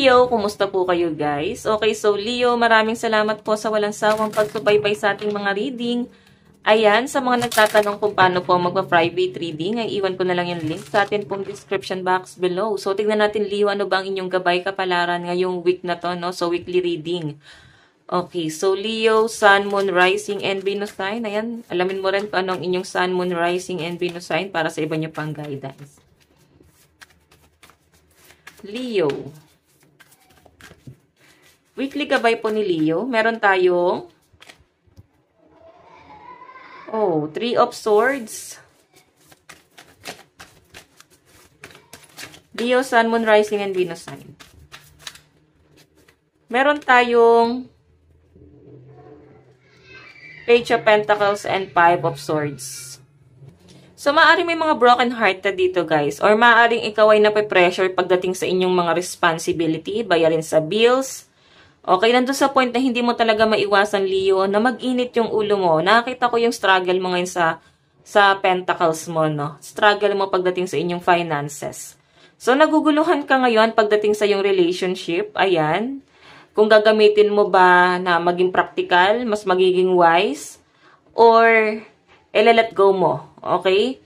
Leo, kumusta po kayo guys? Okay, so Leo, maraming salamat po sa walang sawang pagsubaybay sa ating mga reading. Ayan, sa mga nagtatanong kung paano po magpa-private reading, ay iwan ko na lang yung link sa atin pong description box below. So, tignan natin Leo, ano bang inyong gabay kapalaran ngayong week na to, no? So, weekly reading. Okay, so Leo, Sun, Moon, Rising, and Venus sign. Ayan, alamin mo rin kung anong inyong Sun, Moon, Rising, and Venus sign para sa iba nyo pang guidance. Leo. Weekly gabay po ni Leo. Meron tayong Three of Swords. Leo, Sun, Moon, Rising, and Venus sign. Meron tayong Page of Pentacles and Five of Swords. So, maaaring may mga broken hearted dito, guys. Or maaaring ikaw ay nape-pressure pagdating sa inyong mga responsibility, bayarin sa bills. Okay, nandun sa point na hindi mo talaga maiwasan, Leo, na mag-init yung ulo mo. Nakakita ko yung struggle mo ngayon sa pentacles mo, no? Struggle mo pagdating sa inyong finances. So, naguguluhan ka ngayon pagdating sa iyong relationship. Ayan. Kung gagamitin mo ba na maging practical, mas magiging wise, or let go mo. Okay?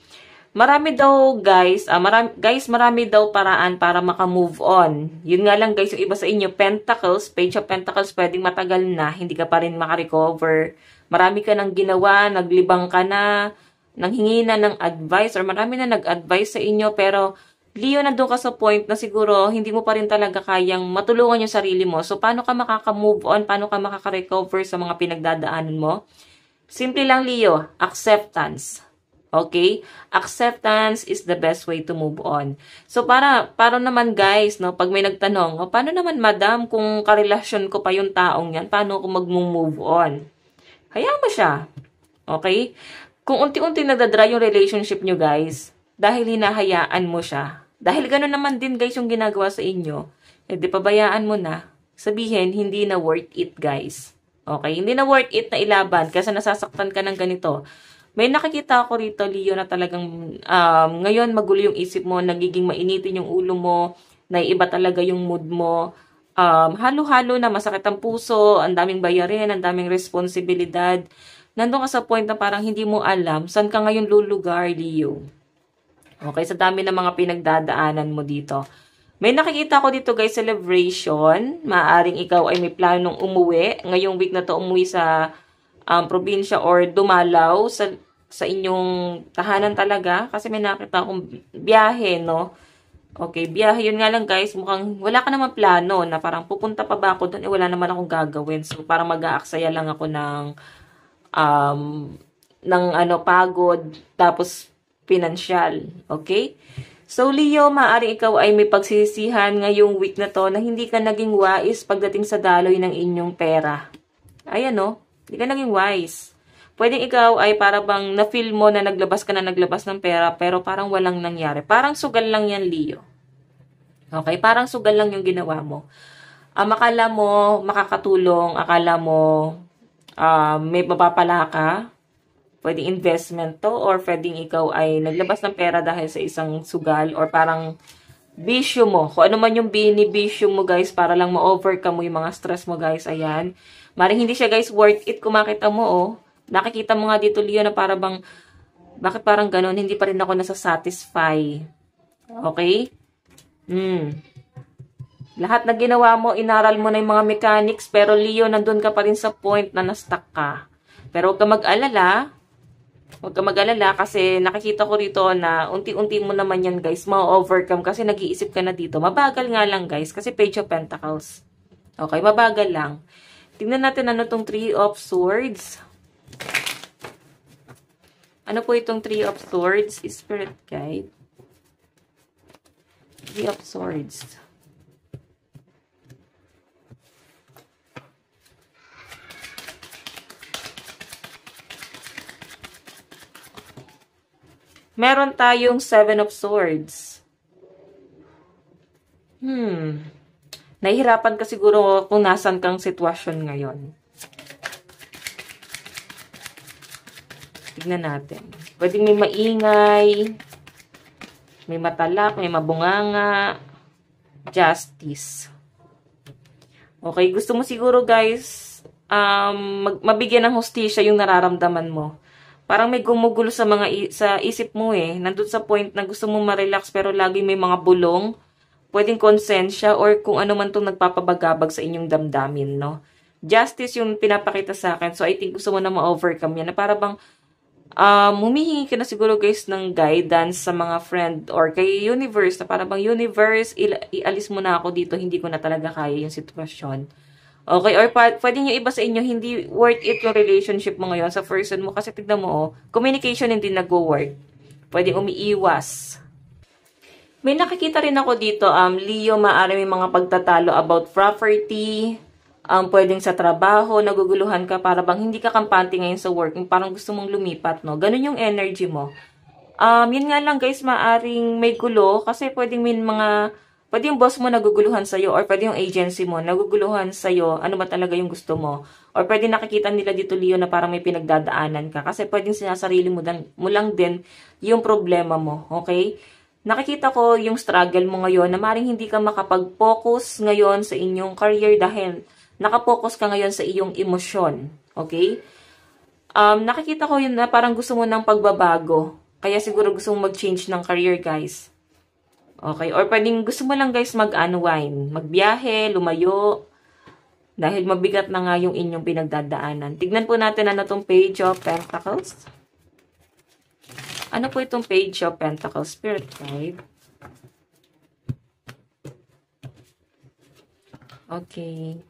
Marami daw, guys, marami daw paraan para maka-move on. Yun nga lang, guys, yung iba sa inyo, Pentacles, Page of Pentacles, pwedeng matagal na, hindi ka pa rin makarecover. Marami ka nang ginawa, naglibang ka na, nanghingi na ng advice, or marami na nag-advise sa inyo, pero Leo, nandun ka sa point na siguro hindi mo pa rin talaga kayang matulungan yung sarili mo. So, paano ka makaka-move on? Paano ka makaka-recover sa mga pinagdadaanan mo? Simple lang, Leo. Acceptance. Okay? Acceptance is the best way to move on. So, para naman guys, no, pag may nagtanong, paano naman madam kung karelasyon ko pa yung taong yan, paano ako mag-move on? Hayaan mo siya. Okay? Kung unti-unti nagdadry yung relationship nyo, guys, dahil hinahayaan mo siya. Dahil gano'n naman din, guys, yung ginagawa sa inyo, di pabayaan mo na. Sabihin, hindi na worth it, guys. Okay? Hindi na worth it na ilaban kasi nasasaktan ka ng ganito. May nakikita ako rito, Leo, na talagang ngayon magulo yung isip mo, nagiging mainitin yung ulo mo, naiiba talaga yung mood mo. Halo-halo na, masakit ang puso, ang daming bayarin, ang daming responsibilidad. Nandun ka sa point na parang hindi mo alam saan ka ngayon lulugar, Leo. Okay, sa dami ng mga pinagdadaanan mo dito. May nakikita ko dito, guys, celebration. Maaring ikaw ay may planong umuwi. Ngayong week na to umuwi sa probinsya or dumalaw sa inyong tahanan talaga. Kasi may nakita akong biyahe, no? Okay, biyahe. Yun nga lang, guys, mukhang wala ka naman plano na parang pupunta pa ba ako doon? Wala naman akong gagawin. So, parang mag-aaksaya lang ako ng pagod. Tapos, pinansyal. Okay? So, Leo, maaari ikaw ay may pagsisisihan ngayong week na to na hindi ka naging wise pagdating sa daloy ng inyong pera. Ayan, no? Hindi ka naging wise. Pwedeng ikaw ay para bang na-feel mo na naglabas ka na naglabas ng pera pero parang walang nangyari. Parang sugal lang yan, Leo. Okay? Parang sugal lang yung ginawa mo. Akala mo makakatulong, akala mo may mapapala ka. Pwedeng investment to or pwedeng ikaw ay naglabas ng pera dahil sa isang sugal or parang bisyo mo. Kung ano man yung binibisyo mo, guys, para lang ma-overcome mo yung mga stress mo, guys. Ayan. Maring hindi siya, guys, worth it kung makita mo, oh. Nakikita mo nga dito, Leo, na para bang, bakit parang ganun? Hindi pa rin ako nasasatisfy. Okay? Lahat na ginawa mo, inaral mo na yung mga mechanics, pero Leo, nandun ka pa rin sa point na na-stuck ka. Pero huwag ka mag-alala. Huwag ka mag-alala kasi nakikita ko rito na unti-unti mo naman yan, guys, ma-overcome kasi nag-iisip ka na dito. Mabagal nga lang, guys, kasi Page of Pentacles. Okay, mabagal lang. Tingnan natin ano tong Three of Swords. Ano po itong Three of Swords? Spirit Guide. Three of Swords. Meron tayong Seven of Swords. Nahihirapan ka siguro kung nasan kang sitwasyon ngayon. Tignan natin. Pwedeng may maingay, may matalak, may mabunganga, justice. Okay? Gusto mo siguro, guys, mabigyan ng hustisya yung nararamdaman mo. Parang may gumugulo sa isip mo eh. Nandun sa point na gusto mo ma-relax pero lagi may mga bulong. Pwedeng konsensya or kung ano man itong nagpapabagabag sa inyong damdamin, no? Justice yung pinapakita sa akin. So, I think gusto mo na ma-overcome yan. Na para bang humihingi ka na siguro guys ng guidance sa mga friend or kay universe. Na para bang universe, ialis mo na ako dito. Hindi ko na talaga kaya yung sitwasyon. Okay? Or pwedeng yung iba sa inyo, hindi worth it yung relationship mo ngayon sa person mo. Kasi tignan mo, oh, communication hindi nag-work. Pwedeng umiiwas. May nakikita rin ako dito, Leo, maaari may mga pagtatalo about property, pwedeng sa trabaho, naguguluhan ka para bang hindi ka kampante ngayon sa work, parang gusto mong lumipat, no? Ganun yung energy mo. Yun nga lang guys, maaring may gulo kasi pwedeng yung boss mo naguguluhan sa'yo or pwede yung agency mo naguguluhan sa'yo, ano ba talaga yung gusto mo. Or pwede nakikita nila dito, Leo, na parang may pinagdadaanan ka kasi pwedeng sinasarili mo lang din yung problema mo, okay? Nakikita ko yung struggle mo ngayon na maring hindi ka makapag-focus ngayon sa inyong career dahil nakapokus ka ngayon sa iyong emosyon. Okay? Nakikita ko yun na parang gusto mo ng pagbabago. Kaya siguro gusto mong mag-change ng career, guys. Okay? Or pwedeng gusto mo lang, guys, mag-unwind. Magbiyahe, lumayo. Dahil mabigat na nga yung inyong pinagdadaanan. Tignan po natin ano tong Page of Pentacles. Ano po itong Page of Pentacles? Spirit Guide. Okay.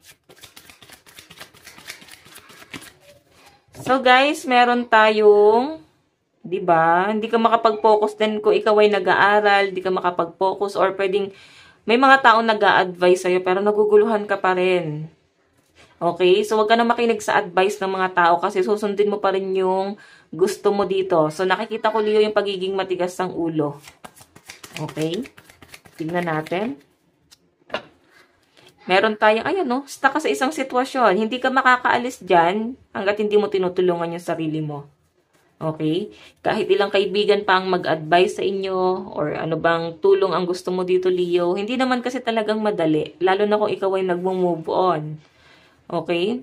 So guys, meron tayong, 'di ba? Hindi ka makapag-focus din kung ikaw ay nag-aaral, hindi ka makapag-focus or pwedeng may mga taong nag-a-advise sa'yo pero naguguluhan ka pa rin. Okay? So, wag ka na makinig sa advice ng mga tao kasi susundin mo pa rin yung gusto mo dito. So, nakikita ko, Leo, yung pagiging matigas ng ulo. Okay? Tignan natin. Meron tayong, ayan, no? Stuck ka sa isang sitwasyon. Hindi ka makakaalis dyan hanggat hindi mo tinutulungan yung sarili mo. Okay? Kahit ilang kaibigan pa ang mag-advise sa inyo or ano bang tulong ang gusto mo dito, Leo, hindi naman kasi talagang madali. Lalo na kung ikaw ay nag-move on. Okay?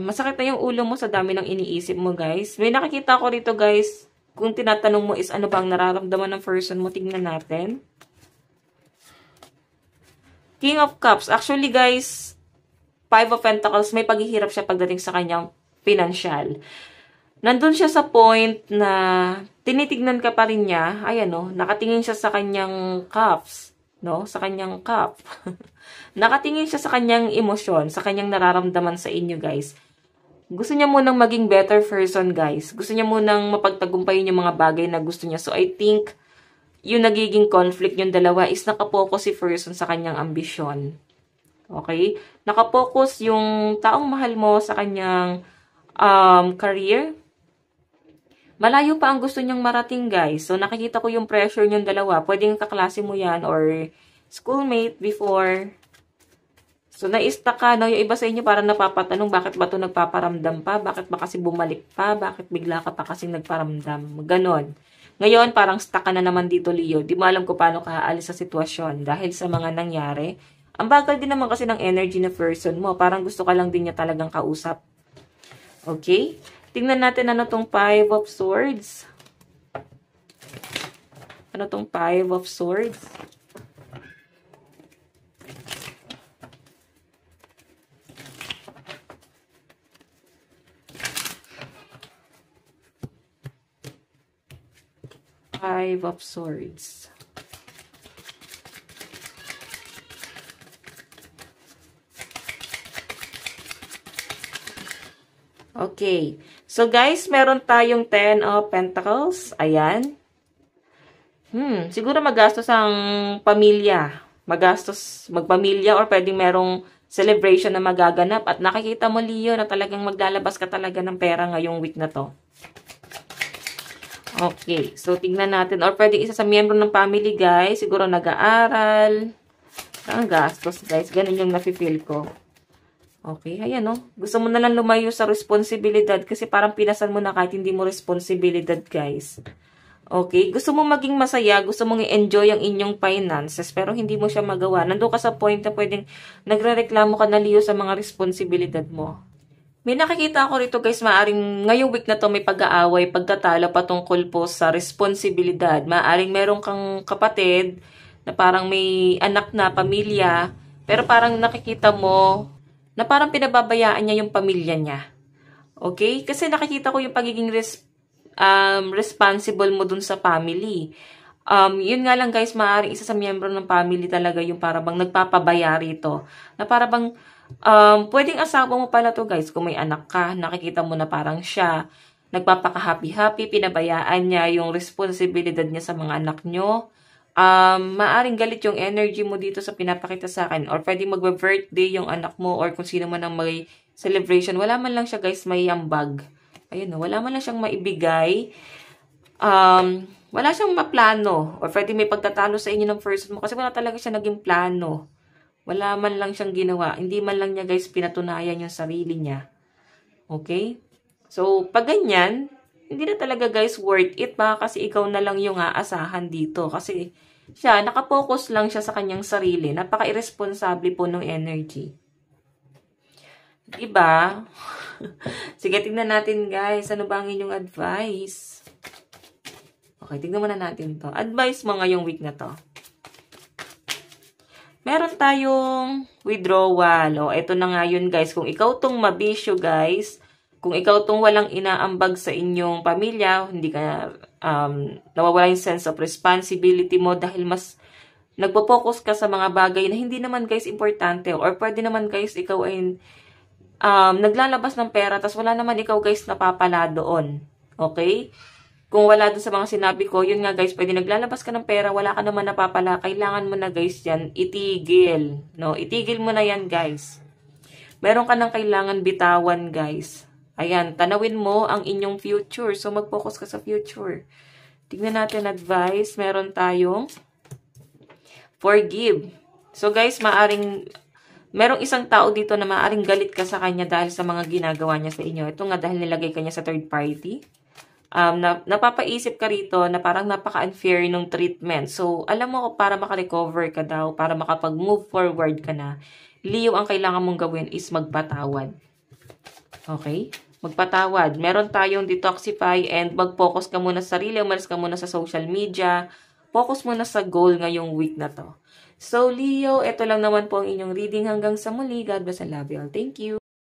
Masakit na yung ulo mo sa dami ng iniisip mo, guys. May nakikita ko rito, guys. Kung tinatanong mo is ano bang nararamdaman ng person mo, tingnan natin. King of Cups. Actually, guys, Five of Pentacles, may paghihirap siya pagdating sa kanyang financial. Nandun siya sa point na tinitignan ka pa rin niya. Ayan, no? Nakatingin siya sa kanyang cups. No? Sa kanyang cup. Nakatingin siya sa kanyang emosyon, sa kanyang nararamdaman sa inyo, guys. Gusto niya munang maging better person, guys. Gusto niya munang mapagtagumpayin yung mga bagay na gusto niya. So, I think, yung nagiging conflict yung dalawa is nakapokus si person sa kanyang ambisyon. Okay? Nakapokus yung taong mahal mo sa kanyang career. Malayo pa ang gusto niyang marating, guys. So, nakikita ko yung pressure niyong dalawa. Pwedeng kaklase mo yan or schoolmate before. So, na-stuck ka, no? Yung iba sa inyo parang napapatanong, bakit ba ito nagpaparamdam pa? Bakit ba kasi bumalik pa? Bakit bigla ka pa kasing nagparamdam? Ganon. Ngayon, parang stuck ka na naman dito, Leo. Di mo alam kung paano ka aalis sa sitwasyon dahil sa mga nangyari. Ang bagal din naman kasi ng energy na person mo. Parang gusto ka lang din niya talagang kausap. Okay? Tingnan natin ano tong Five of Swords. Ano tong Five of Swords? Five of Swords. Okay. So, guys, meron tayong 10 of Pentacles. Ayan. Siguro magastos ang pamilya. Magastos magpamilya or pwedeng merong celebration na magaganap. At nakikita mo, Leo, na talagang maglalabas ka talaga ng pera ngayong week na to. Okay. So, tignan natin. Or pwedeng isa sa miyembro ng family, guys. Siguro nag-aaral. Ang gastos, guys. Ganun yung nafe-feel ko. Okay, ayan, no? Gusto mo na lang lumayo sa responsibilidad kasi parang pinasan mo na kahit hindi mo responsibilidad, guys. Okay? Gusto mo maging masaya, gusto mong i-enjoy ang inyong finances, pero hindi mo siya magawa. Nandun ka sa point na pwedeng nagrereklamo ka na, Leo, sa mga responsibilidad mo. May nakikita ako rito, guys, maaring ngayong week na to may pag-aaway, pagtatalo patungkol po sa responsibilidad. Maaring meron kang kapatid na parang may anak na pamilya, pero parang nakikita mo na parang pinababayaan niya yung pamilya niya. Okay? Kasi nakikita ko yung pagiging responsible mo dun sa family. Yun nga lang, guys, maaaring isa sa miyembro ng family talaga yung para bang nagpapabaya rito. Na para bang pwedeng asawa mo pala to, guys, kung may anak ka, nakikita mo na parang siya nagpapaka-happy-happy, pinabayaan niya yung responsibilidad niya sa mga anak nyo. Maaring galit yung energy mo dito sa pinapakita sa akin, or pwedeng magbe-birthday yung anak mo, or kung sino man ang may celebration, wala man lang siya, guys, may ambag. Ayun, wala man lang siyang maibigay. Wala siyang maplano. Or pwede may pagtatalo sa inyo ng person mo. Kasi wala talaga siya naging plano. Wala man lang siyang ginawa. Hindi man lang niya, guys, pinatunayan yung sarili niya. Okay? So, pag ganyan, hindi na talaga, guys, worth it. Baka kasi ikaw na lang yung aasahan dito. Kasi siya, nakapokus lang siya sa kanyang sarili. Napaka-irresponsable po ng energy. Diba? Sige, tingnan natin, guys. Ano ba ang inyong advice? Okay, tingnan muna natin to. Advice mo ngayong week na to. Meron tayong withdrawal. O, eto na nga yun, guys. Kung ikaw tong mabisyo, guys, kung ikaw tong walang inaambag sa inyong pamilya, hindi ka, nawawala yung sense of responsibility mo dahil mas nagpo-focus ka sa mga bagay na hindi naman, guys, importante. Or pwede naman, guys, ikaw ay naglalabas ng pera, tas wala naman ikaw, guys, napapala doon. Okay? Kung wala doon sa mga sinabi ko, yun nga, guys, pwede naglalabas ka ng pera, wala ka naman napapala, kailangan mo na, guys, yan, itigil. No? Itigil mo na yan, guys. Meron ka nang kailangan bitawan, guys. Ayan, tanawin mo ang inyong future. So, mag-focus ka sa future. Tignan natin advice. Meron tayong forgive. So, guys, merong isang tao dito na maaaring galit ka sa kanya dahil sa mga ginagawa niya sa inyo. Ito nga dahil nilagay ka niya sa third party. Napapaisip ka rito na parang napaka-unfair ng treatment. So, alam mo, para makarecover ka daw, para makapag-move forward ka na, Leo, ang kailangan mong gawin is magpatawad. Okay? Magpatawad. Meron tayong detoxify and mag-focus ka muna sa sarili, umalis ka muna sa social media, focus muna sa goal ngayong week na to. So, Leo, ito lang naman po ang inyong reading hanggang sa muli. God bless and love you all. Thank you.